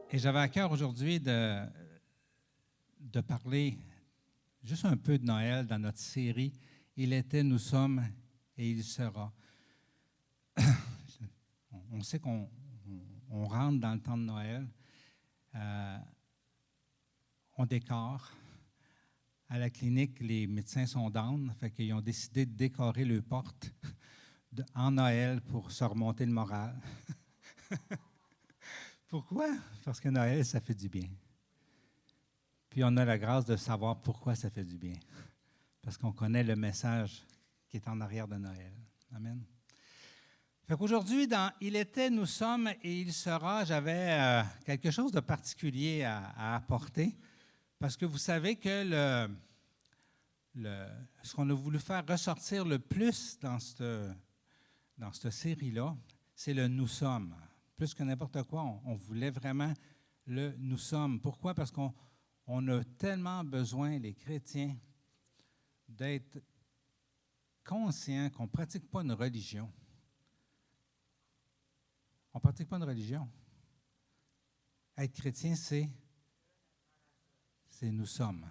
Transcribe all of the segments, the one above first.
Et j'avais à cœur aujourd'hui de parler juste un peu de Noël dans notre série « Il était, nous sommes et il sera ». On sait qu'on rentre dans le temps de Noël, on décore. À la clinique, les médecins sont down, fait qu'ils ont décidé de décorer leurs portes en Noël pour se remonter le moral. Pourquoi? Parce que Noël, ça fait du bien. Puis on a la grâce de savoir pourquoi ça fait du bien. Parce qu'on connaît le message qui est en arrière de Noël. Amen. Fait qu'aujourd'hui, dans « Il était, nous sommes et il sera », j'avais quelque chose de particulier à apporter. Parce que vous savez que ce qu'on a voulu faire ressortir le plus dans cette série-là, c'est le « nous sommes ». Plus que n'importe quoi, on voulait vraiment le « nous sommes ». Pourquoi? Parce qu'on a tellement besoin, les chrétiens, d'être conscients qu'on ne pratique pas une religion. On ne pratique pas une religion. Être chrétien, c'est nous sommes.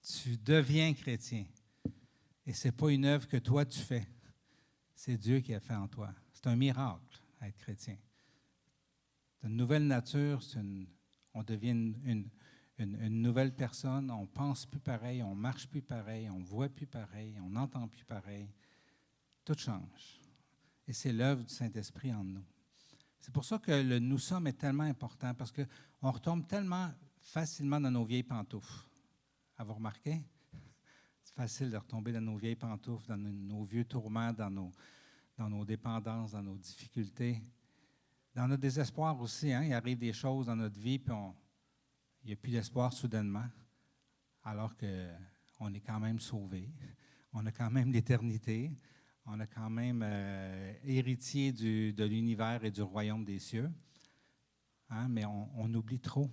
Tu deviens chrétien. Et ce n'est pas une œuvre que toi tu fais. C'est Dieu qui a fait en toi. C'est un miracle, être chrétien. C'est une nouvelle nature, on devient une nouvelle personne, on pense plus pareil, on marche plus pareil, on voit plus pareil, on n'entend plus pareil. Tout change. Et c'est l'œuvre du Saint-Esprit en nous. C'est pour ça que le « nous sommes » est tellement important, parce qu'on retombe tellement facilement dans nos vieilles pantoufles. Avez-vous remarqué? C'est facile de retomber dans nos vieilles pantoufles, dans nos vieux tourments, dans nos dépendances, dans nos difficultés, dans notre désespoir aussi. Hein? Il arrive des choses dans notre vie, puis il n'y a plus d'espoir soudainement, alors qu'on est quand même sauvé. On a quand même l'éternité. On est quand même héritier de l'univers et du royaume des cieux. Hein? Mais on oublie trop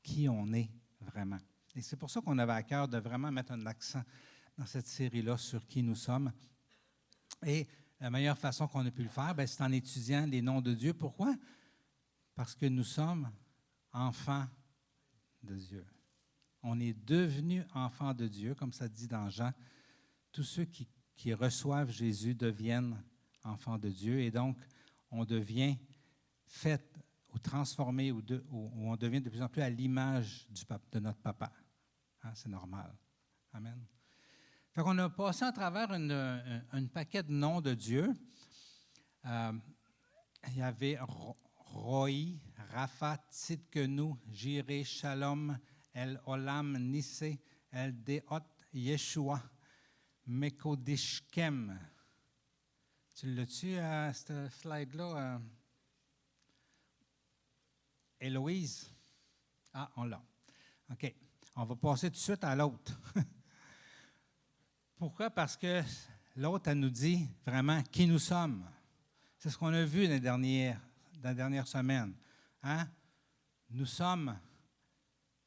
qui on est vraiment. Et c'est pour ça qu'on avait à cœur de vraiment mettre un accent dans cette série-là sur qui nous sommes. Et la meilleure façon qu'on a pu le faire, c'est en étudiant les noms de Dieu. Pourquoi? Parce que nous sommes enfants de Dieu. On est devenus enfants de Dieu, comme ça dit dans Jean. Tous ceux qui reçoivent Jésus deviennent enfants de Dieu. Et donc, on devient fait ou transformé, ou on devient de plus en plus à l'image de notre papa. Hein, c'est normal. Amen. Fait qu'on a passé à travers un paquet de noms de Dieu. Il y avait Roi, Rapha, Tzidkenu, Jireh, Shalom, El Olam, Nissé, El Deot, Yeshua, Mekodishkem. Tu l'as-tu à ce slide-là? Héloïse? Ah, on l'a. OK. On va passer tout de suite à l'autre. Pourquoi? Parce que l'autre, elle nous dit vraiment qui nous sommes. C'est ce qu'on a vu dans la dernière semaine. Hein? Nous sommes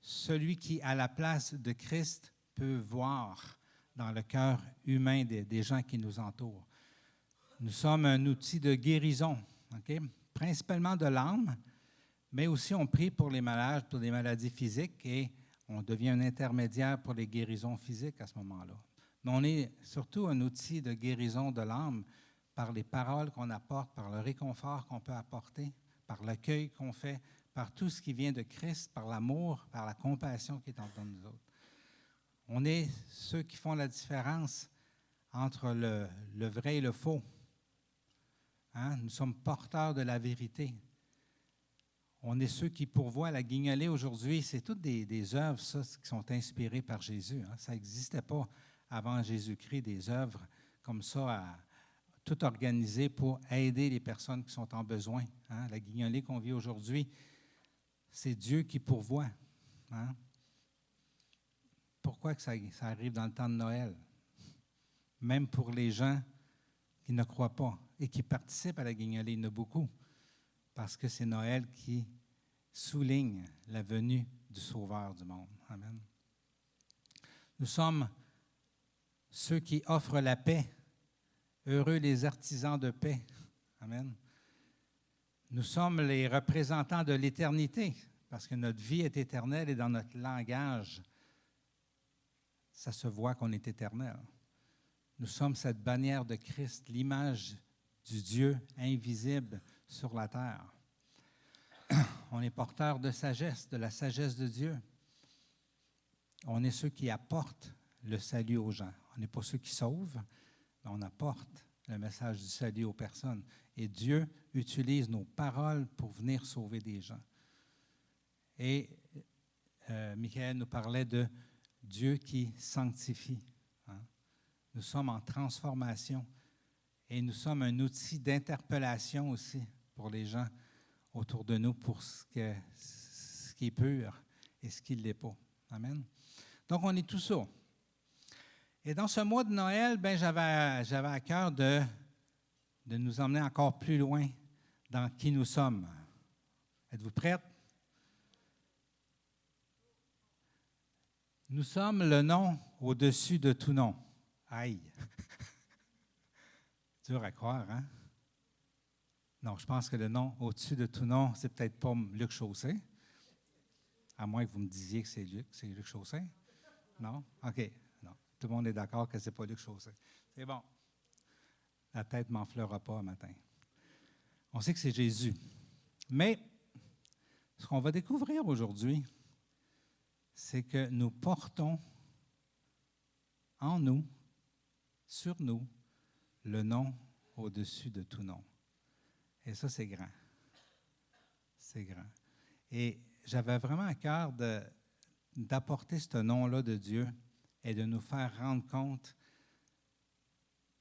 celui qui, à la place de Christ, peut voir dans le cœur humain des gens qui nous entourent. Nous sommes un outil de guérison, okay? Principalement de l'âme, mais aussi on prie pour les malades, pour des maladies physiques, et on devient un intermédiaire pour les guérisons physiques à ce moment-là. Mais on est surtout un outil de guérison de l'âme par les paroles qu'on apporte, par le réconfort qu'on peut apporter, par l'accueil qu'on fait, par tout ce qui vient de Christ, par l'amour, par la compassion qui est en nous autres. On est ceux qui font la différence entre le vrai et le faux. Hein? Nous sommes porteurs de la vérité. On est ceux qui pourvoient la guignolée aujourd'hui. C'est toutes des œuvres, ça, qui sont inspirées par Jésus. Hein? Ça n'existait pas avant Jésus-Christ, des œuvres comme ça, tout organisées pour aider les personnes qui sont en besoin. Hein? La guignolée qu'on vit aujourd'hui, c'est Dieu qui pourvoit. Hein? Pourquoi que ça arrive dans le temps de Noël? Même pour les gens qui ne croient pas et qui participent à la guignolée, il y en a beaucoup. Parce que c'est Noël qui souligne la venue du Sauveur du monde. Amen. Nous sommes ceux qui offrent la paix. Heureux les artisans de paix. Amen. Nous sommes les représentants de l'éternité, parce que notre vie est éternelle et dans notre langage, ça se voit qu'on est éternel. Nous sommes cette bannière de Christ, l'image du Dieu invisible sur la terre. On est porteur de sagesse, de la sagesse de Dieu. On est ceux qui apportent le salut aux gens. On n'est pas ceux qui sauvent, mais on apporte le message du salut aux personnes. Et Dieu utilise nos paroles pour venir sauver des gens. Et Michael nous parlait de Dieu qui sanctifie. Hein? Nous sommes en transformation et nous sommes un outil d'interpellation aussi pour les gens autour de nous pour ce qui est pur et ce qui ne l'est pas. Amen. Donc, on est tout ça. Et dans ce mois de Noël, j'avais à cœur de nous emmener encore plus loin dans qui nous sommes. Êtes-vous prêts? Nous sommes le nom au-dessus de tout nom. Aïe! Dur à croire, hein? Non, je pense que le nom au-dessus de tout nom, c'est peut-être pas Luc Chaussé. À moins que vous me disiez que c'est Luc Chaussé. Non? OK. Non. Tout le monde est d'accord que ce n'est pas Luc Chaussé. C'est bon. La tête ne m'enflera pas un matin. On sait que c'est Jésus. Mais ce qu'on va découvrir aujourd'hui, c'est que nous portons en nous, sur nous, le nom au-dessus de tout nom. Et ça, c'est grand. C'est grand. Et j'avais vraiment à cœur d'apporter ce nom-là de Dieu et de nous faire rendre compte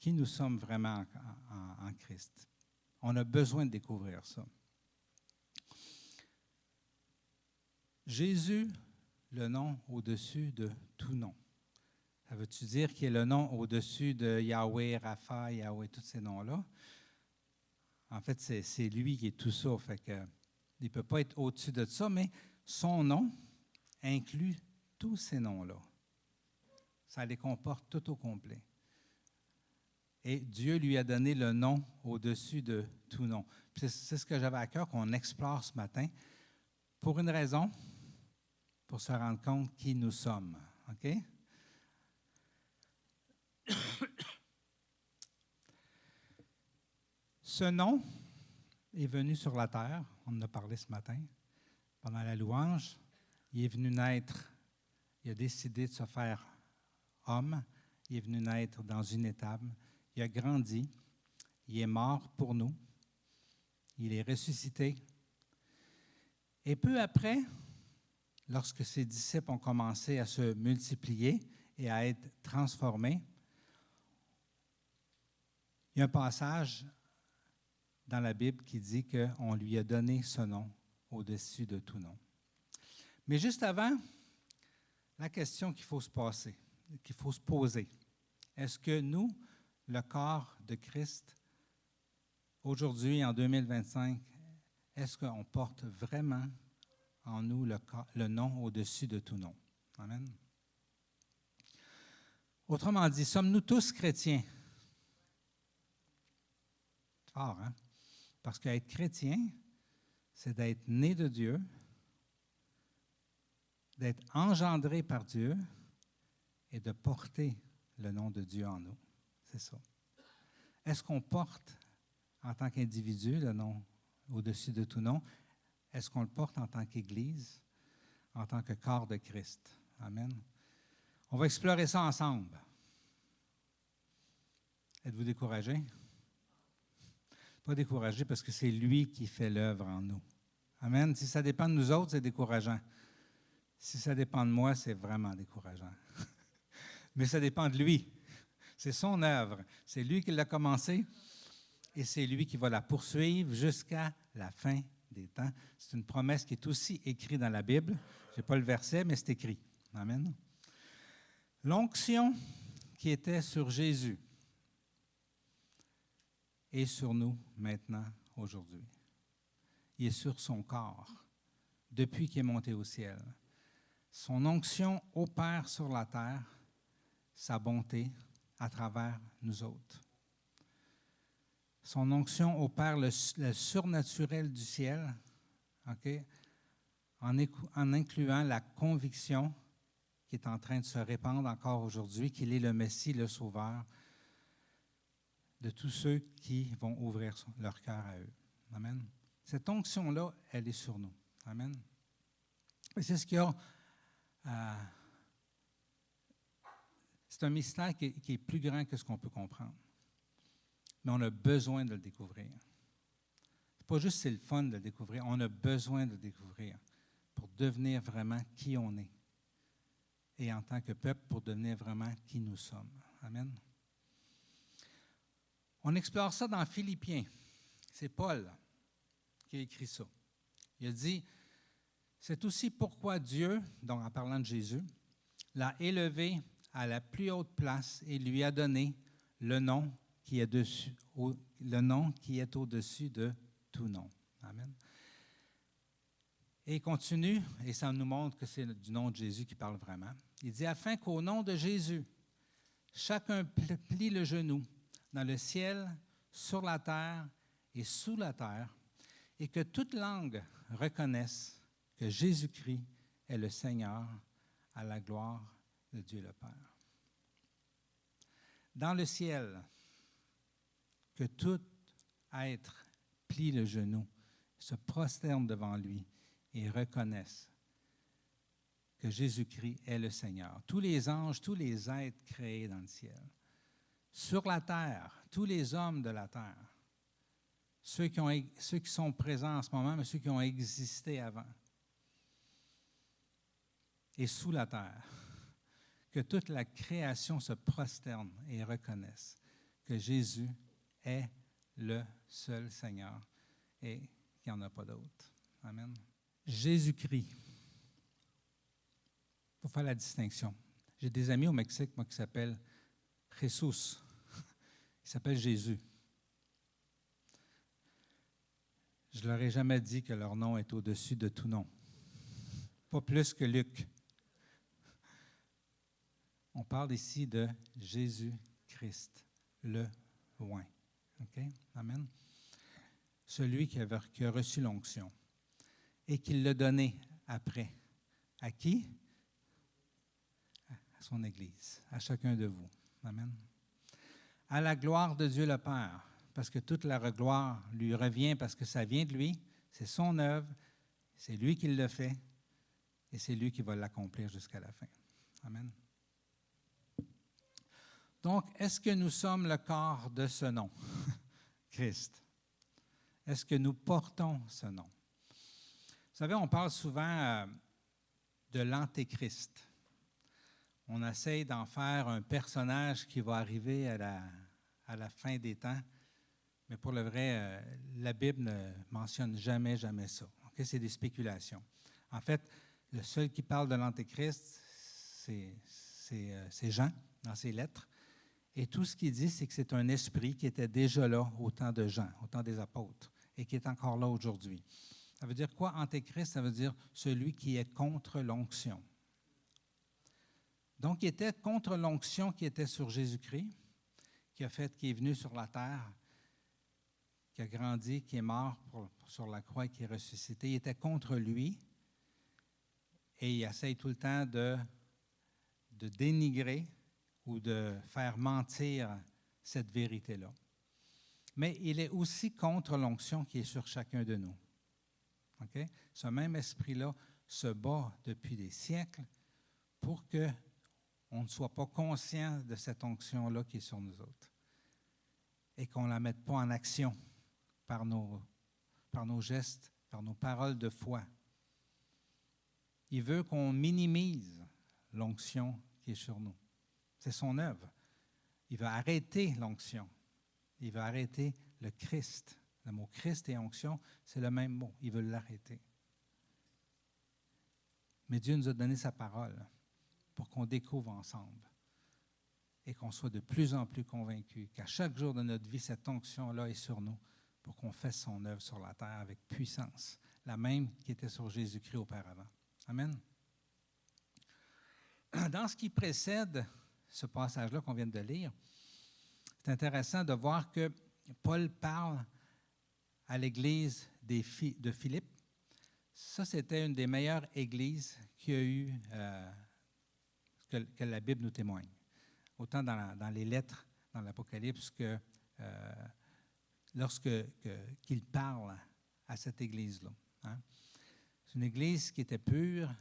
qui nous sommes vraiment en Christ. On a besoin de découvrir ça. Jésus, le nom au-dessus de tout nom. Ça veut-tu dire qu'il est le nom au-dessus de Yahweh, Rapha, Yahweh, tous ces noms-là? En fait, c'est lui qui est tout ça. Fait que, il ne peut pas être au-dessus de ça, mais son nom inclut tous ces noms-là. Ça les comporte tout au complet. Et Dieu lui a donné le nom au-dessus de tout nom. C'est ce que j'avais à cœur qu'on explore ce matin, pour une raison, pour se rendre compte qui nous sommes. OK? Ce nom est venu sur la terre, on en a parlé ce matin, pendant la louange. Il est venu naître, il a décidé de se faire homme, il est venu naître dans une étable, il a grandi, il est mort pour nous, il est ressuscité. Et peu après, lorsque ses disciples ont commencé à se multiplier et à être transformés, il y a un passage dans la Bible qui dit qu'on lui a donné ce nom au-dessus de tout nom. Mais juste avant, la question qu'il faut se poser, est-ce que nous, le corps de Christ, aujourd'hui, en 2025, est-ce qu'on porte vraiment en nous le nom au-dessus de tout nom? Amen. Autrement dit, sommes-nous tous chrétiens? Fort, hein? Parce qu'être chrétien, c'est d'être né de Dieu, d'être engendré par Dieu et de porter le nom de Dieu en nous. C'est ça. Est-ce qu'on porte en tant qu'individu le nom au-dessus de tout nom? Est-ce qu'on le porte en tant qu'Église, en tant que corps de Christ? Amen. On va explorer ça ensemble. Êtes-vous découragés? Pas découragé parce que c'est lui qui fait l'œuvre en nous. Amen. Si ça dépend de nous autres, c'est décourageant. Si ça dépend de moi, c'est vraiment décourageant. Mais ça dépend de lui. C'est son œuvre. C'est lui qui l'a commencé et c'est lui qui va la poursuivre jusqu'à la fin des temps. C'est une promesse qui est aussi écrite dans la Bible. Je n'ai pas le verset, mais c'est écrit. Amen. L'onction qui était sur Jésus est sur nous maintenant, aujourd'hui. Il est sur son corps depuis qu'il est monté au ciel. Son onction opère sur la terre sa bonté à travers nous autres. Son onction opère le surnaturel du ciel, okay, en incluant la conviction qui est en train de se répandre encore aujourd'hui, qu'il est le Messie, le Sauveur de tous ceux qui vont ouvrir leur cœur à eux. Amen. Cette onction-là, elle est sur nous. Amen. Et c'est ce qu'il y a. C'est un mystère qui est plus grand que ce qu'on peut comprendre. Mais on a besoin de le découvrir. C'est pas juste c'est le fun de le découvrir, on a besoin de le découvrir pour devenir vraiment qui on est. Et en tant que peuple, pour devenir vraiment qui nous sommes. Amen. On explore ça dans Philippiens. C'est Paul qui a écrit ça. Il a dit, c'est aussi pourquoi Dieu, donc en parlant de Jésus, l'a élevé à la plus haute place et lui a donné le nom qui est au-dessus de tout nom. Amen. Et il continue, et ça nous montre que c'est du nom de Jésus qui parle vraiment. Il dit, afin qu'au nom de Jésus, chacun plie le genou dans le ciel, sur la terre et sous la terre, et que toute langue reconnaisse que Jésus-Christ est le Seigneur à la gloire de Dieu le Père. Dans le ciel, que tout être plie le genou, se prosterne devant lui et reconnaisse que Jésus-Christ est le Seigneur. Tous les anges, tous les êtres créés dans le ciel. Sur la terre, tous les hommes de la terre, ceux qui sont présents en ce moment, mais ceux qui ont existé avant. Et sous la terre, que toute la création se prosterne et reconnaisse que Jésus est le seul Seigneur et qu'il n'y en a pas d'autre. Amen. Jésus-Christ. Il faut faire la distinction. J'ai des amis au Mexique, moi, qui s'appellent Jesus. Il s'appelle Jésus. Je ne leur ai jamais dit que leur nom est au-dessus de tout nom. Pas plus que Luc. On parle ici de Jésus-Christ, le oint. OK? Amen. Celui qui a reçu l'onction et qui l'a donné après. À qui? À son Église, à chacun de vous. Amen. À la gloire de Dieu le Père, parce que toute la gloire lui revient, parce que ça vient de lui, c'est son œuvre, c'est lui qui le fait, et c'est lui qui va l'accomplir jusqu'à la fin. Amen. Donc, est-ce que nous sommes le corps de ce nom, Christ? Est-ce que nous portons ce nom? Vous savez, on parle souvent de l'Antéchrist. On essaye d'en faire un personnage qui va arriver à la fin des temps, mais pour le vrai, la Bible ne mentionne jamais ça. Okay? C'est des spéculations. En fait, le seul qui parle de l'Antéchrist, c'est Jean, dans ses lettres. Et tout ce qu'il dit, c'est que c'est un esprit qui était déjà là au temps de Jean, au temps des apôtres, et qui est encore là aujourd'hui. Ça veut dire quoi, Antéchrist? Ça veut dire celui qui est contre l'onction. Donc, il était contre l'onction qui était sur Jésus-Christ, qui est venu sur la terre, qui a grandi, qui est mort sur la croix et qui est ressuscité. Il était contre lui et il essaye tout le temps de dénigrer ou de faire mentir cette vérité-là. Mais il est aussi contre l'onction qui est sur chacun de nous. Okay? Ce même esprit-là se bat depuis des siècles pour qu'on ne soit pas conscient de cette onction-là qui est sur nous autres et qu'on ne la mette pas en action par nos gestes, par nos paroles de foi. Il veut qu'on minimise l'onction qui est sur nous. C'est son œuvre. Il veut arrêter l'onction. Il veut arrêter le Christ. Le mot Christ et onction, c'est le même mot. Il veut l'arrêter. Mais Dieu nous a donné sa parole pour qu'on découvre ensemble et qu'on soit de plus en plus convaincus qu'à chaque jour de notre vie, cette onction-là est sur nous pour qu'on fasse son œuvre sur la terre avec puissance, la même qui était sur Jésus-Christ auparavant. Amen. Dans ce qui précède ce passage-là qu'on vient de lire, c'est intéressant de voir que Paul parle à l'église de Philippe. Ça, c'était une des meilleures églises qu'il y a eu, que la Bible nous témoigne. Autant dans les lettres, dans l'Apocalypse, que qu'il parle à cette église-là. Hein. C'est une église qui était pure,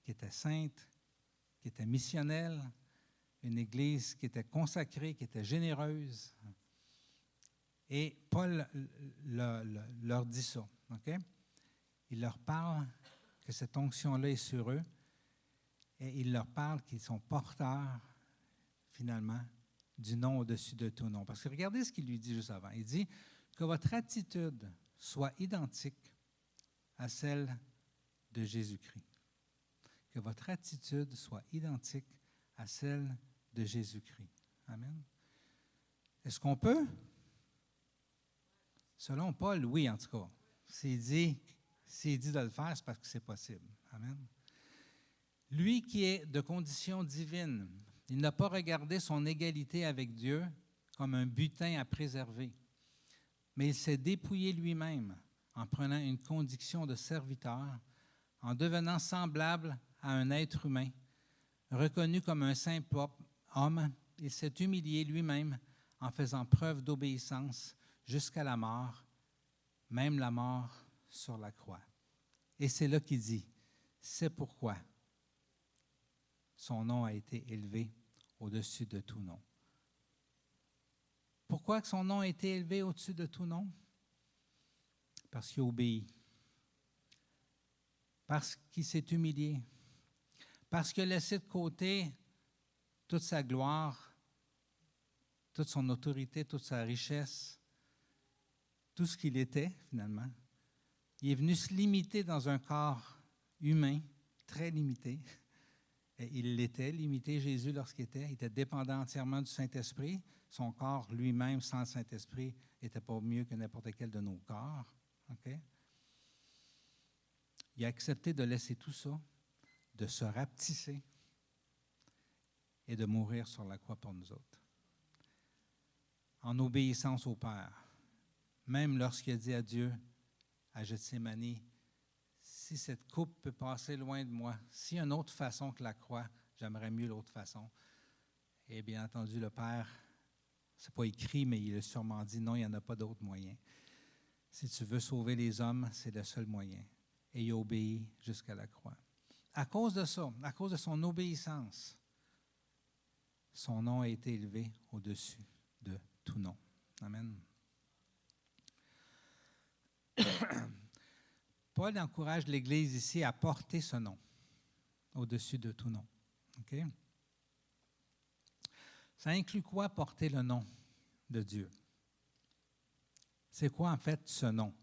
qui était sainte, qui était missionnelle, une église qui était consacrée, qui était généreuse. Et Paul leur dit ça. Okay? Il leur parle que cette onction-là est sur eux et il leur parle qu'ils sont porteurs, finalement, du nom au-dessus de tout nom. Parce que regardez ce qu'il lui dit juste avant. Il dit que votre attitude soit identique à celle de Jésus-Christ. Que votre attitude soit identique à celle de Jésus-Christ. Amen. Est-ce qu'on peut? Selon Paul, oui, en tout cas. S'il dit de le faire, c'est parce que c'est possible. Amen. Lui qui est de condition divine, il n'a pas regardé son égalité avec Dieu comme un butin à préserver, mais il s'est dépouillé lui-même en prenant une condition de serviteur, en devenant semblable à un être humain, reconnu comme un simple homme. Il s'est humilié lui-même en faisant preuve d'obéissance jusqu'à la mort, même la mort sur la croix. Et c'est là qu'il dit, c'est pourquoi son nom a été élevé au-dessus de tout nom. Pourquoi que son nom a été élevé au-dessus de tout nom? Parce qu'il a obéi. Parce qu'il s'est humilié. Parce qu'il a laissé de côté toute sa gloire, toute son autorité, toute sa richesse, tout ce qu'il était finalement. Il est venu se limiter dans un corps humain, très limité. Et il l'était, limité, Jésus, lorsqu'il était dépendant entièrement du Saint-Esprit. Son corps lui-même, sans le Saint-Esprit, n'était pas mieux que n'importe quel de nos corps. Okay? Il a accepté de laisser tout ça, de se rapetisser et de mourir sur la croix pour nous autres. En obéissance au Père. Même lorsqu'il a dit à Dieu, à Gethsémani, si cette coupe peut passer loin de moi, s'il y a une autre façon que la croix, j'aimerais mieux l'autre façon. Et bien entendu, le Père, ce n'est pas écrit, mais il a sûrement dit, non, il n'y en a pas d'autre moyen. Si tu veux sauver les hommes, c'est le seul moyen. Et il a obéi jusqu'à la croix. À cause de ça, à cause de son obéissance, son nom a été élevé au-dessus de tout nom. Amen. Paul encourage l'Église ici à porter ce nom au-dessus de tout nom. Okay? Ça inclut quoi, porter le nom de Dieu? C'est quoi, en fait, ce nom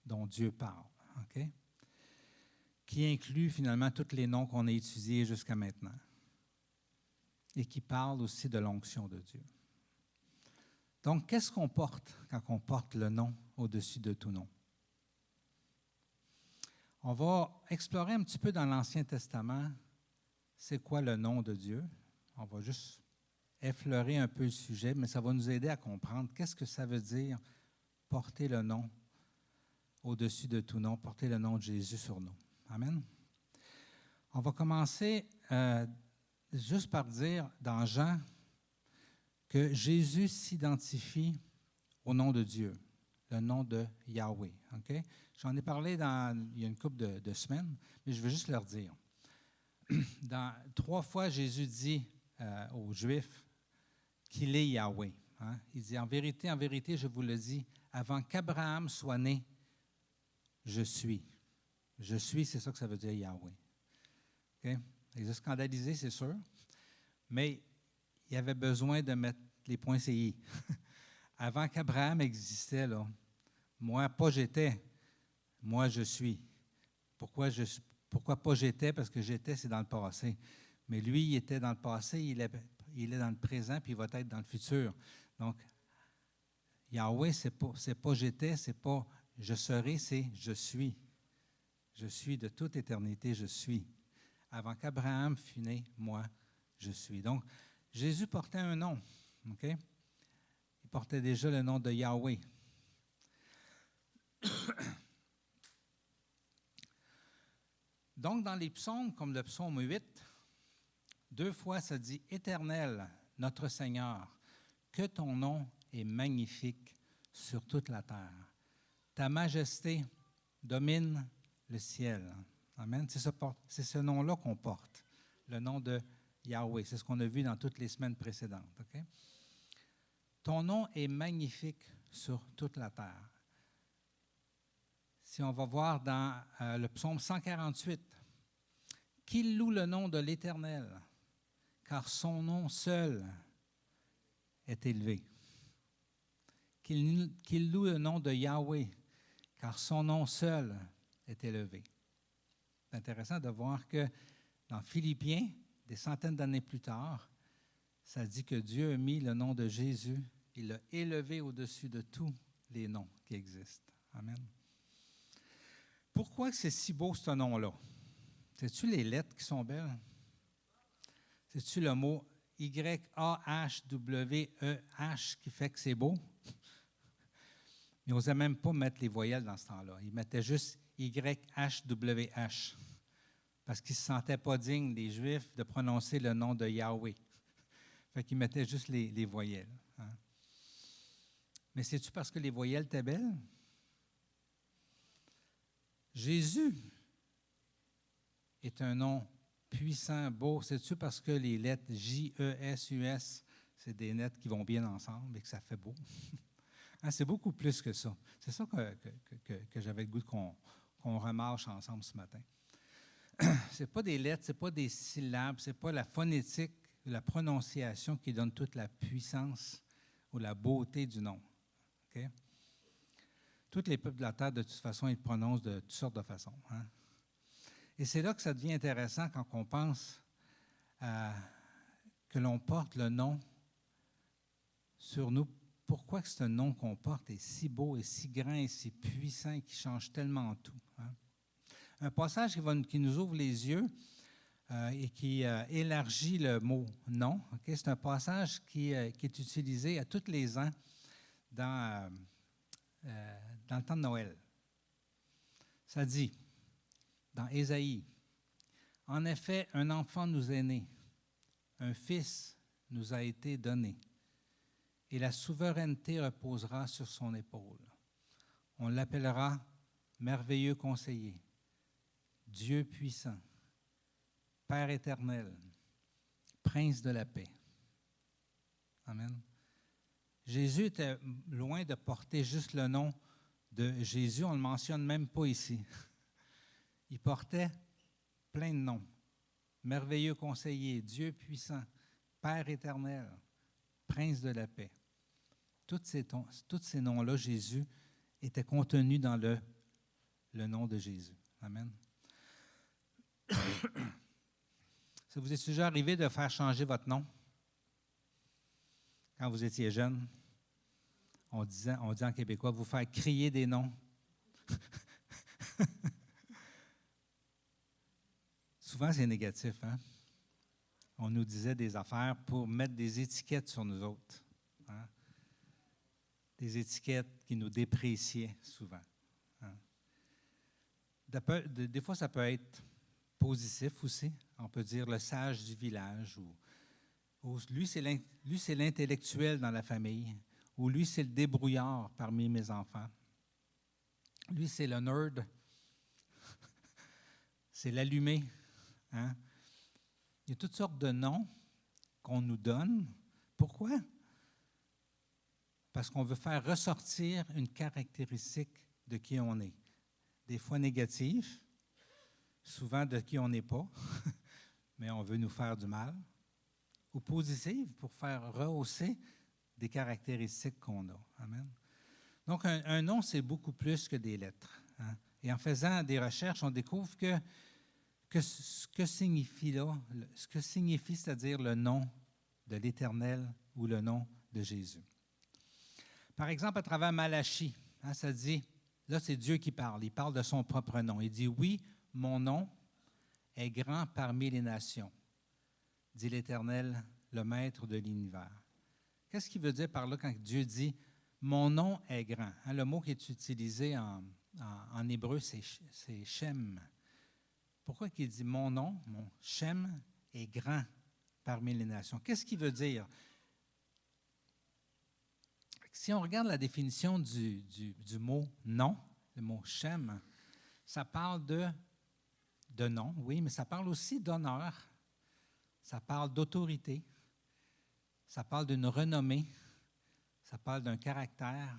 dont Dieu parle? Okay? Qui inclut, finalement, tous les noms qu'on a étudiés jusqu'à maintenant et qui parle aussi de l'onction de Dieu. Donc, qu'est-ce qu'on porte quand on porte le nom au-dessus de tout nom? On va explorer un petit peu dans l'Ancien Testament, c'est quoi le nom de Dieu. On va juste effleurer un peu le sujet, mais ça va nous aider à comprendre qu'est-ce que ça veut dire porter le nom au-dessus de tout nom, porter le nom de Jésus sur nous. Amen. On va commencer juste par dire dans Jean que Jésus s'identifie au nom de Dieu, le nom de Yahweh. Okay? J'en ai parlé il y a une couple de semaines, mais je veux juste leur dire. 3 fois, Jésus dit aux Juifs qu'il est Yahweh. Hein? Il dit, en vérité, je vous le dis, avant qu'Abraham soit né, je suis. Je suis, c'est ça que ça veut dire Yahweh. Okay? Il les a scandalisés, c'est sûr, mais il avait besoin de mettre les points CI. Avant qu'Abraham existait, là, moi, pas j'étais, moi, je suis. Pourquoi pas j'étais? Parce que j'étais, c'est dans le passé. Mais lui, il était dans le passé, il est dans le présent, puis il va être dans le futur. Donc, Yahweh, c'est pas j'étais, c'est pas je serai, c'est je suis. Je suis de toute éternité, je suis. Avant qu'Abraham fût né, moi, je suis. Donc, Jésus portait un nom. Okay? il portait déjà le nom de Yahweh. Donc, dans les psaumes, comme le psaume 8, 2 fois ça dit « Éternel, notre Seigneur, que ton nom est magnifique sur toute la terre. Ta majesté domine le ciel. » Amen. C'est ce nom-là qu'on porte, le nom de Yahweh. C'est ce qu'on a vu dans toutes les semaines précédentes. Okay? Ton nom est magnifique sur toute la terre. Si on va voir dans le psaume 148, « Qu'il loue le nom de l'Éternel, car son nom seul est élevé. Qu'il loue le nom de Yahweh, car son nom seul est élevé. » C'est intéressant de voir que dans Philippiens, des centaines d'années plus tard, ça dit que Dieu a mis le nom de Jésus, il l'a élevé au-dessus de tous les noms qui existent. Amen. Pourquoi c'est si beau ce nom-là? C'est-tu les lettres qui sont belles? C'est-tu le mot Y-A-H-W-E-H qui fait que c'est beau? Ils n'osaient même pas mettre les voyelles dans ce temps-là. Ils mettaient juste Y-H-W-H parce qu'ils ne se sentaient pas dignes, les Juifs, de prononcer le nom de Yahweh. Fait qu'ils mettaient juste les voyelles. Hein? Mais c'est-tu parce que les voyelles étaient belles? Jésus est un nom puissant, beau. C'est-tu parce que les lettres J-E-S-U-S, c'est des lettres qui vont bien ensemble et que ça fait beau? Hein, c'est beaucoup plus que ça. C'est ça que j'avais le goût qu'on remarche ensemble ce matin. Ce n'est pas des lettres, ce n'est pas des syllabes, ce n'est pas la phonétique, la prononciation qui donne toute la puissance ou la beauté du nom. Okay? Tous les peuples de la terre, de toute façon, ils le prononcent de toutes sortes de façons. Hein? Et c'est là que ça devient intéressant quand on pense que l'on porte le nom sur nous. Pourquoi que ce nom qu'on porte est si beau et si grand et si puissant et qui change tellement tout? Hein? Un passage qui nous ouvre les yeux et qui élargit le mot « nom ». Okay? C'est un passage qui est utilisé à tous les ans dans le temps de Noël. Ça dit, dans Ésaïe, « En effet, un enfant nous est né, un fils nous a été donné, et la souveraineté reposera sur son épaule. On l'appellera merveilleux conseiller, Dieu puissant, Père éternel, Prince de la paix. » Amen. Jésus était loin de porter juste le nom de Jésus, on ne le mentionne même pas ici. Il portait plein de noms. Merveilleux conseiller, Dieu puissant, Père éternel, Prince de la paix. Tous ces noms-là, Jésus, étaient contenus dans le nom de Jésus. Amen. Ça vous est déjà arrivé de faire changer votre nom? Quand vous étiez jeune, on dit en québécois, vous faire crier des noms. Souvent, c'est négatif. Hein? On nous disait des affaires pour mettre des étiquettes sur nous autres. Hein? Des étiquettes qui nous dépréciaient souvent. Hein? Des fois, ça peut être positif aussi. On peut dire le sage du village, ou lui, c'est l'intellectuel dans la famille, ou lui, c'est le débrouillard parmi mes enfants. Lui, c'est le nerd. C'est l'allumé. Hein? Il y a toutes sortes de noms qu'on nous donne. Pourquoi? Parce qu'on veut faire ressortir une caractéristique de qui on est. Des fois négative, souvent de qui on n'est pas, mais on veut nous faire du mal. Ou positive, pour faire rehausser des caractéristiques qu'on a. Amen. Donc, un nom, c'est beaucoup plus que des lettres. Hein? Et en faisant des recherches, on découvre que ce que signifie là, c'est-à-dire le nom de l'Éternel ou le nom de Jésus. Par exemple, à travers Malachie, hein, ça dit, là c'est Dieu qui parle, il parle de son propre nom. Il dit, « Oui, mon nom est grand parmi les nations, dit l'Éternel, le Maître de l'univers. Qu'est-ce qu'il veut dire par là quand Dieu dit « Mon nom est grand » hein? Le mot qui est utilisé en hébreu, c'est Shem. Pourquoi il dit « Mon nom, mon Shem est grand parmi les nations ». Qu'est-ce qu'il veut dire? Si on regarde la définition du mot « nom », le mot « Shem », ça parle de nom, oui, mais ça parle aussi d'honneur, ça parle d'autorité, ça parle d'une renommée, ça parle d'un caractère,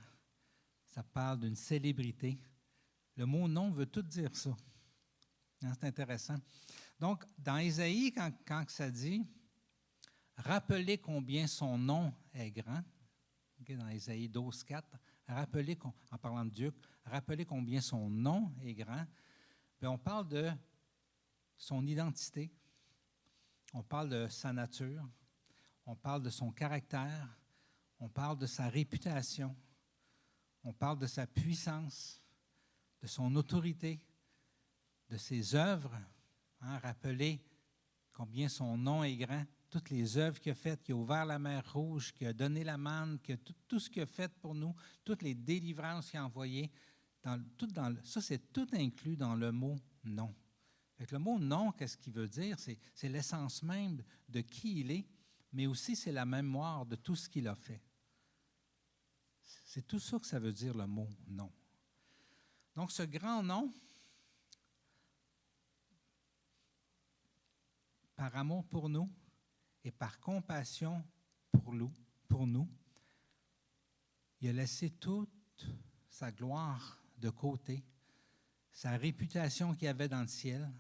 ça parle d'une célébrité. Le mot « nom » veut tout dire ça. Hein, c'est intéressant. Donc, dans Ésaïe, quand ça dit « Rappelez combien son nom est grand », okay, dans Ésaïe 12, 4, en parlant de Dieu, rappelez combien son nom est grand, bien, on parle de son identité, on parle de sa nature, on parle de son caractère, on parle de sa réputation, on parle de sa puissance, de son autorité, de ses œuvres. Hein, rappelez combien son nom est grand, toutes les œuvres qu'il a faites, qu'il a ouvert la mer Rouge, qu'il a donné la manne, tout ce qu'il a fait pour nous, toutes les délivrances qu'il a envoyées, ça c'est tout inclus dans le mot « nom ». Le mot « nom », qu'est-ce qu'il veut dire? C'est l'essence même de qui il est, mais aussi c'est la mémoire de tout ce qu'il a fait. C'est tout ça que ça veut dire le mot « nom ». Donc ce grand nom, par amour pour nous et par compassion pour nous, il a laissé toute sa gloire de côté, sa réputation qu'il avait dans le ciel,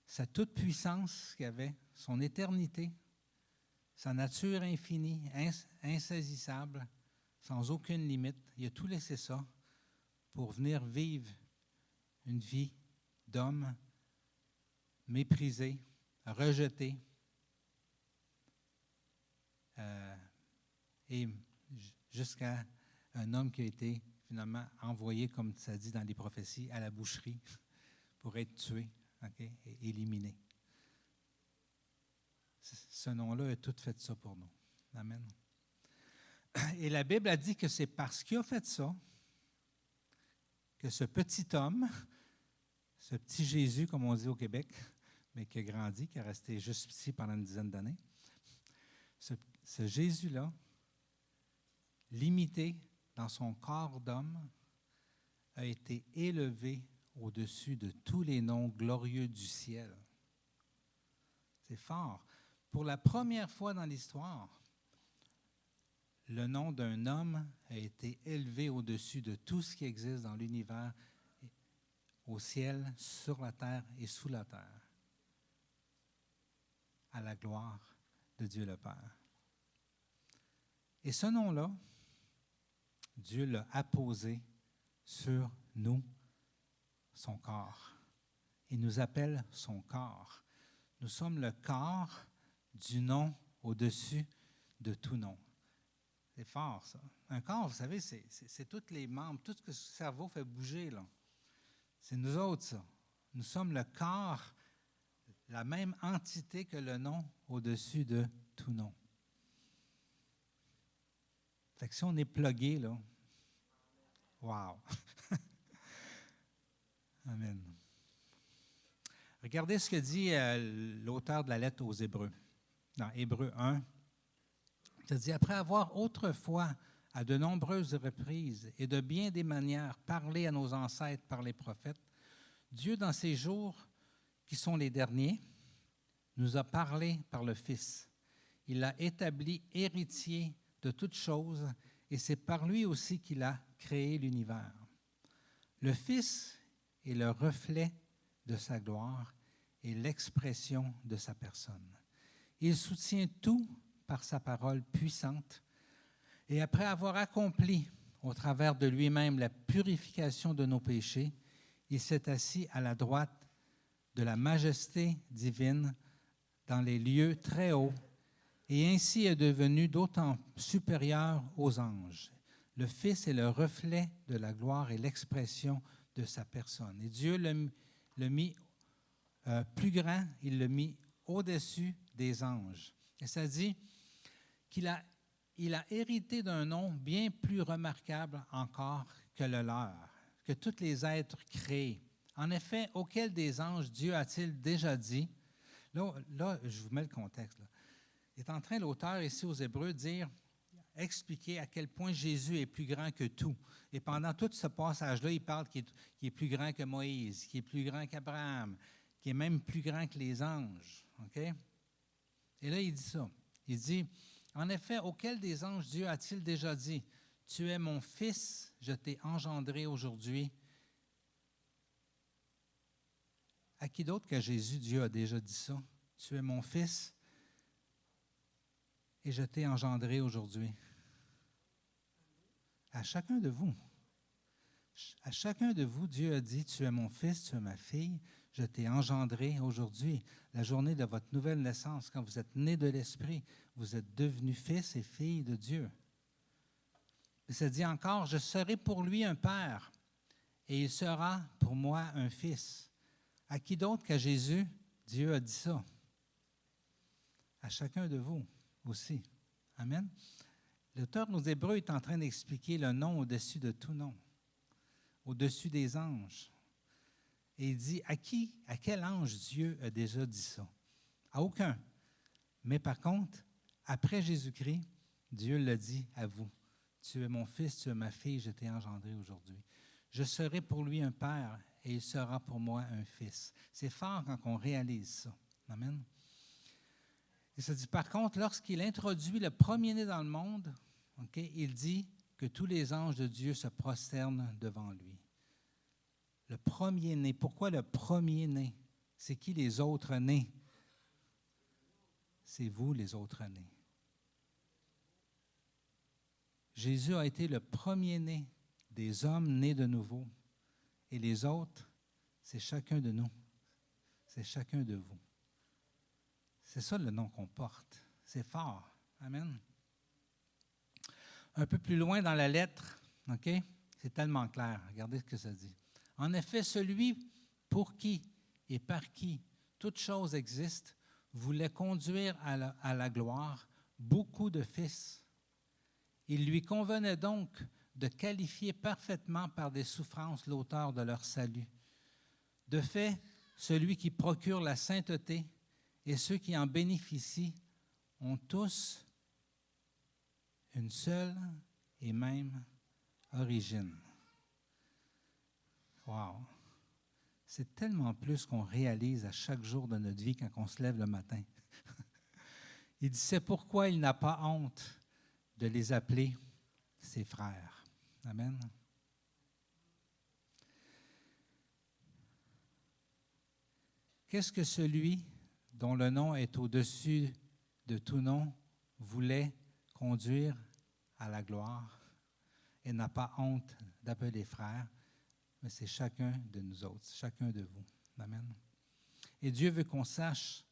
sa toute-puissance qu'il avait, son éternité, sa nature infinie, insaisissable, sans aucune limite. Il a tout laissé ça pour venir vivre une vie d'homme méprisé, rejeté, et jusqu'à un homme qui a été finalement envoyé, comme ça dit dans les prophéties, à la boucherie pour être tué, okay, et éliminé. Ce nom-là a tout fait ça pour nous. Amen. Et la Bible a dit que c'est parce qu'il a fait ça que ce petit homme, ce petit Jésus, comme on dit au Québec, mais qui a grandi, qui est resté juste ici pendant une dizaine d'années, ce Jésus-là, limité dans son corps d'homme, a été élevé au-dessus de tous les noms glorieux du ciel. C'est fort. Pour la première fois dans l'histoire, le nom d'un homme a été élevé au-dessus de tout ce qui existe dans l'univers, au ciel, sur la terre et sous la terre, à la gloire de Dieu le Père. Et ce nom-là, Dieu l'a apposé sur nous, son corps. Il nous appelle son corps. Nous sommes le corps du nom au-dessus de tout nom. C'est fort, ça. Un corps, vous savez, c'est tous les membres, tout ce que le cerveau fait bouger, là. C'est nous autres, ça. Nous sommes le corps, la même entité que le nom au-dessus de tout nom. Fait que si on est plugué, là, wow! Amen. Regardez ce que dit l'auteur de la lettre aux Hébreux. Dans Hébreux 1, il dit « Après avoir autrefois, à de nombreuses reprises et de bien des manières, parlé à nos ancêtres par les prophètes, Dieu, dans ces jours qui sont les derniers, nous a parlé par le Fils. Il l'a établi héritier de toutes choses et c'est par lui aussi qu'il a créé l'univers. Le Fils est le reflet de sa gloire et l'expression de sa personne. Il soutient tout par sa parole puissante et après avoir accompli au travers de lui-même la purification de nos péchés, il s'est assis à la droite de la majesté divine dans les lieux très hauts et ainsi est devenu d'autant supérieur aux anges. Le Fils est le reflet de la gloire et l'expression de sa personne. Et Dieu l'a mis plus grand, il l'a mis au-dessus des anges. Et ça dit qu'il a il a hérité d'un nom bien plus remarquable encore que le leur, que tous les êtres créés. En effet, auquel des anges Dieu a-t-il déjà dit, là, je vous mets le contexte, là. Il est en train, l'auteur ici aux Hébreux, de dire, expliquer à quel point Jésus est plus grand que tout. Et pendant tout ce passage-là, il parle qu'il est plus grand que Moïse, qu'il est plus grand qu'Abraham, qu'il est même plus grand que les anges. OK? Et là, il dit ça. Il dit, en effet, auquel des anges Dieu a-t-il déjà dit, tu es mon fils, je t'ai engendré aujourd'hui. À qui d'autre qu'à Jésus, Dieu a déjà dit ça? Tu es mon fils et je t'ai engendré aujourd'hui. À chacun de vous. À chacun de vous, Dieu a dit, tu es mon fils, tu es ma fille, je t'ai engendré aujourd'hui. La journée de votre nouvelle naissance, quand vous êtes nés de l'Esprit, vous êtes devenus fils et filles de Dieu. Et ça dit encore, je serai pour lui un père et il sera pour moi un fils. À qui d'autre qu'à Jésus, Dieu a dit ça? À chacun de vous aussi. Amen. L'auteur aux Hébreux est en train d'expliquer le nom au-dessus de tout nom, au-dessus des anges. Et il dit, à quel ange Dieu a déjà dit ça? À aucun. Mais par contre, après Jésus-Christ, Dieu l'a dit à vous. Tu es mon fils, tu es ma fille, je t'ai engendré aujourd'hui. Je serai pour lui un père et il sera pour moi un fils. C'est fort quand on réalise ça. Amen. Et ça dit, par contre, lorsqu'il introduit le premier-né dans le monde, okay, il dit que tous les anges de Dieu se prosternent devant lui. Le premier-né. Pourquoi le premier-né? C'est qui les autres nés? C'est vous, les autres nés. Jésus a été le premier-né des hommes nés de nouveau. Et les autres, c'est chacun de nous. C'est chacun de vous. C'est ça le nom qu'on porte. C'est fort. Amen. Un peu plus loin dans la lettre, OK? C'est tellement clair. Regardez ce que ça dit. En effet, celui pour qui et par qui toute chose existe voulait conduire à la gloire beaucoup de fils. Il lui convenait donc de qualifier parfaitement par des souffrances l'auteur de leur salut. De fait, celui qui procure la sainteté et ceux qui en bénéficient ont tous une seule et même origine. Wow! C'est tellement plus qu'on réalise à chaque jour de notre vie quand on se lève le matin. Il dit, c'est pourquoi il n'a pas honte de les appeler ses frères. Amen. Qu'est-ce que celui dont le nom est au-dessus de tout nom voulait conduire à la gloire et n'a pas honte d'appeler frère, mais c'est chacun de nous autres, chacun de vous. Amen. Et Dieu veut qu'on sache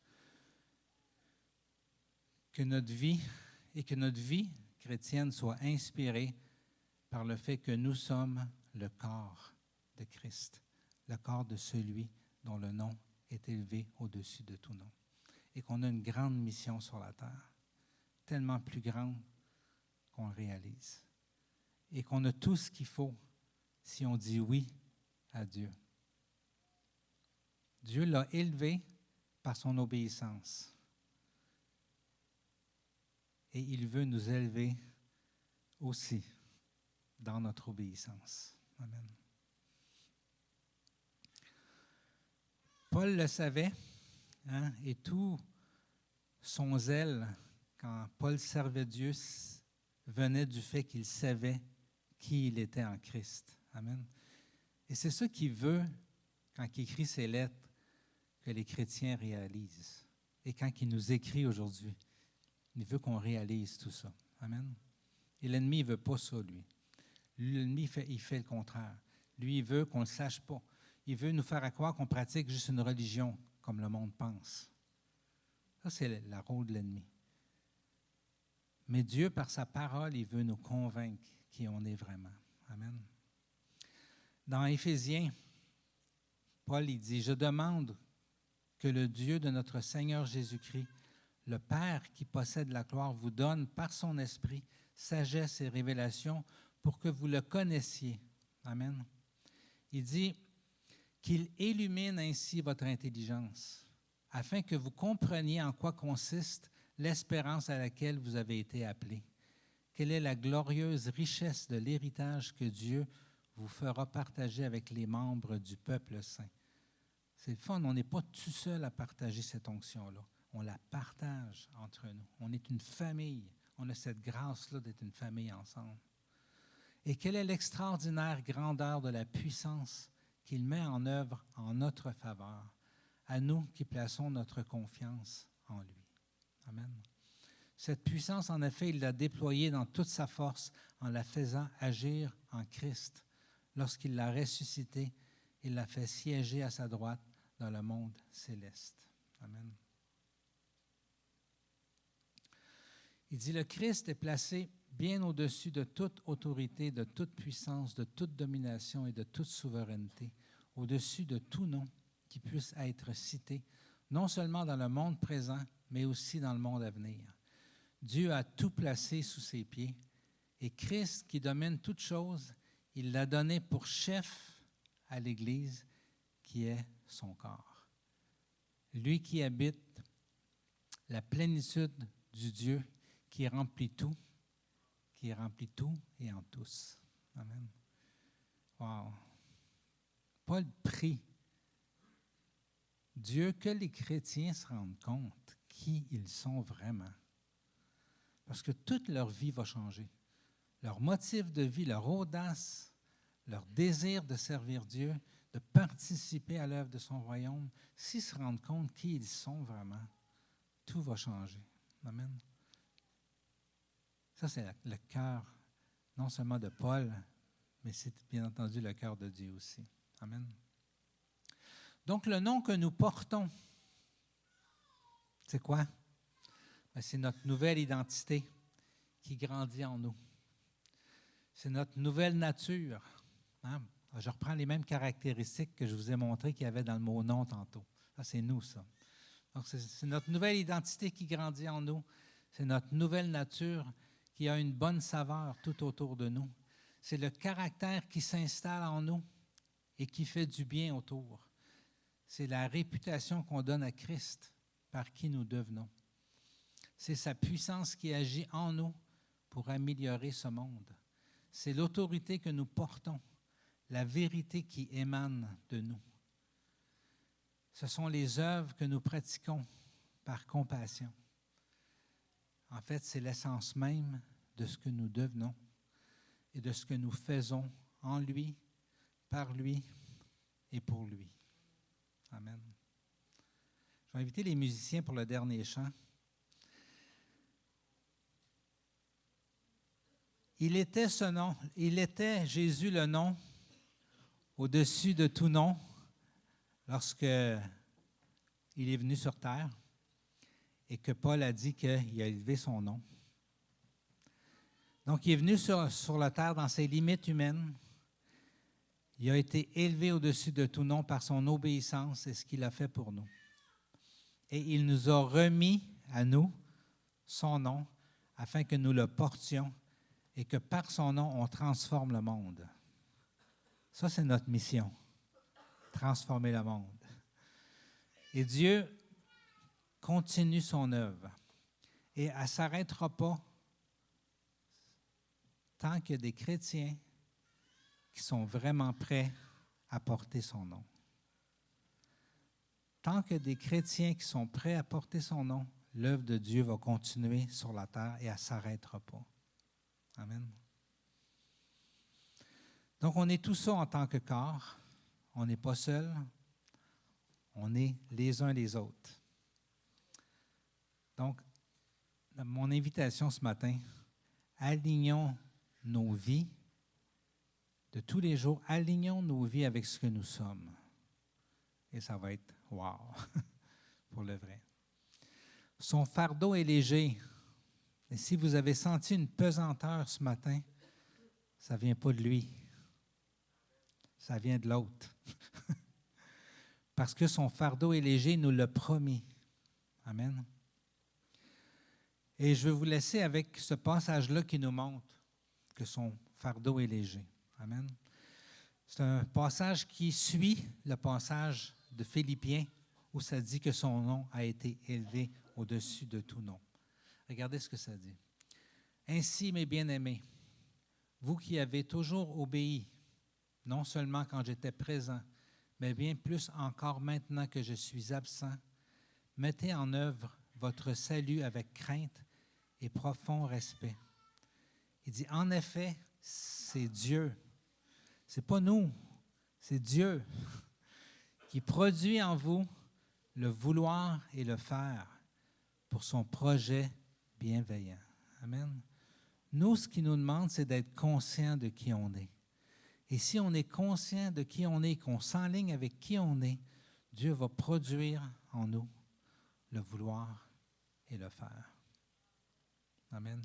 que notre vie chrétienne soit inspirée par le fait que nous sommes le corps de Christ, le corps de celui dont le nom est élevé au-dessus de tout nom. Et qu'on a une grande mission sur la terre, tellement plus grande qu'on le réalise. Et qu'on a tout ce qu'il faut si on dit oui à Dieu. Dieu l'a élevé par son obéissance. Et il veut nous élever aussi dans notre obéissance. Amen. Paul le savait, hein, et tout son zèle, quand Paul servait Dieu, venait du fait qu'il savait qui il était en Christ. Amen. Et c'est ça qu'il veut, quand il écrit ses lettres, que les chrétiens réalisent. Et quand il nous écrit aujourd'hui, il veut qu'on réalise tout ça. Amen. Et l'ennemi, il ne veut pas ça, lui. L'ennemi, il fait le contraire. Lui, il veut qu'on ne le sache pas. Il veut nous faire croire qu'on pratique juste une religion, comme le monde pense. Ça, c'est le rôle de l'ennemi. Mais Dieu, par sa parole, il veut nous convaincre qui on est vraiment. Amen. Dans Éphésiens, Paul, il dit, « Je demande que le Dieu de notre Seigneur Jésus-Christ, le Père qui possède la gloire vous donne par son esprit sagesse et révélation pour que vous le connaissiez. Amen. Il dit qu'il illumine ainsi votre intelligence, afin que vous compreniez en quoi consiste l'espérance à laquelle vous avez été appelés. Quelle est la glorieuse richesse de l'héritage que Dieu vous fera partager avec les membres du peuple saint. C'est le fun, on n'est pas tout seul à partager cette onction-là. On la partage entre nous. On est une famille. On a cette grâce-là d'être une famille ensemble. Et quelle est l'extraordinaire grandeur de la puissance qu'il met en œuvre en notre faveur, à nous qui plaçons notre confiance en lui. Amen. Cette puissance, en effet, il l'a déployée dans toute sa force en la faisant agir en Christ. Lorsqu'il l'a ressuscité, il l'a fait siéger à sa droite dans le monde céleste. Amen. Il dit, le Christ est placé bien au-dessus de toute autorité, de toute puissance, de toute domination et de toute souveraineté, au-dessus de tout nom qui puisse être cité, non seulement dans le monde présent, mais aussi dans le monde à venir. Dieu a tout placé sous ses pieds, et Christ, qui domine toutes choses, il l'a donné pour chef à l'Église, qui est son corps. Lui qui habite la plénitude du Dieu, qui remplit tout et en tous. Amen. Wow. Paul prie Dieu que les chrétiens se rendent compte qui ils sont vraiment. Parce que toute leur vie va changer. Leur motif de vie, leur audace, leur désir de servir Dieu, de participer à l'œuvre de son royaume, s'ils se rendent compte qui ils sont vraiment, tout va changer. Amen. Ça, c'est le cœur, non seulement de Paul, mais c'est bien entendu le cœur de Dieu aussi. Amen. Donc, le nom que nous portons, c'est quoi? Bien, c'est notre nouvelle identité qui grandit en nous. C'est notre nouvelle nature. Hein? Je reprends les mêmes caractéristiques que je vous ai montrées qu'il y avait dans le mot « nom » tantôt. Ça, c'est nous, ça. Donc, c'est notre nouvelle identité qui grandit en nous. C'est notre nouvelle nature qui a une bonne saveur tout autour de nous. C'est le caractère qui s'installe en nous et qui fait du bien autour. C'est la réputation qu'on donne à Christ par qui nous devenons. C'est sa puissance qui agit en nous pour améliorer ce monde. C'est l'autorité que nous portons, la vérité qui émane de nous. Ce sont les œuvres que nous pratiquons par compassion. En fait, c'est l'essence même de ce que nous devenons et de ce que nous faisons en lui, par lui et pour lui. Amen. Je vais inviter les musiciens pour le dernier chant. Il était ce nom, il était Jésus le nom au-dessus de tout nom lorsque il est venu sur terre et que Paul a dit qu'il a élevé son nom. Donc, il est venu sur la terre dans ses limites humaines. Il a été élevé au-dessus de tout nom par son obéissance et ce qu'il a fait pour nous. Et il nous a remis à nous son nom afin que nous le portions et que par son nom, on transforme le monde. Ça, c'est notre mission, transformer le monde. Et Dieu continue son œuvre et elle ne s'arrêtera pas tant qu'il y a des chrétiens qui sont vraiment prêts à porter son nom. Tant qu'il y a des chrétiens qui sont prêts à porter son nom, l'œuvre de Dieu va continuer sur la terre et elle ne s'arrêtera pas. Amen. Donc, on est tous ça en tant que corps. On n'est pas seul. On est les uns les autres. Donc, mon invitation ce matin, alignons nos vies de tous les jours, alignons nos vies avec ce que nous sommes. Et ça va être wow, pour le vrai. Son fardeau est léger. Et si vous avez senti une pesanteur ce matin, ça ne vient pas de lui. Ça vient de l'autre. Parce que son fardeau est léger, il nous l'a promis. Amen. Et je vais vous laisser avec ce passage-là qui nous montre que son fardeau est léger. Amen. C'est un passage qui suit le passage de Philippiens où ça dit que son nom a été élevé au-dessus de tout nom. Regardez ce que ça dit. Ainsi, mes bien-aimés, vous qui avez toujours obéi, non seulement quand j'étais présent, mais bien plus encore maintenant que je suis absent, mettez en œuvre votre salut avec crainte et profond respect. Il dit, en effet, c'est Dieu, c'est pas nous, c'est Dieu qui produit en vous le vouloir et le faire pour son projet bienveillant. Amen. Nous, ce qu'il nous demande, c'est d'être conscient de qui on est. Et si on est conscient de qui on est, qu'on s'enligne avec qui on est, Dieu va produire en nous le vouloir et le faire. Amen.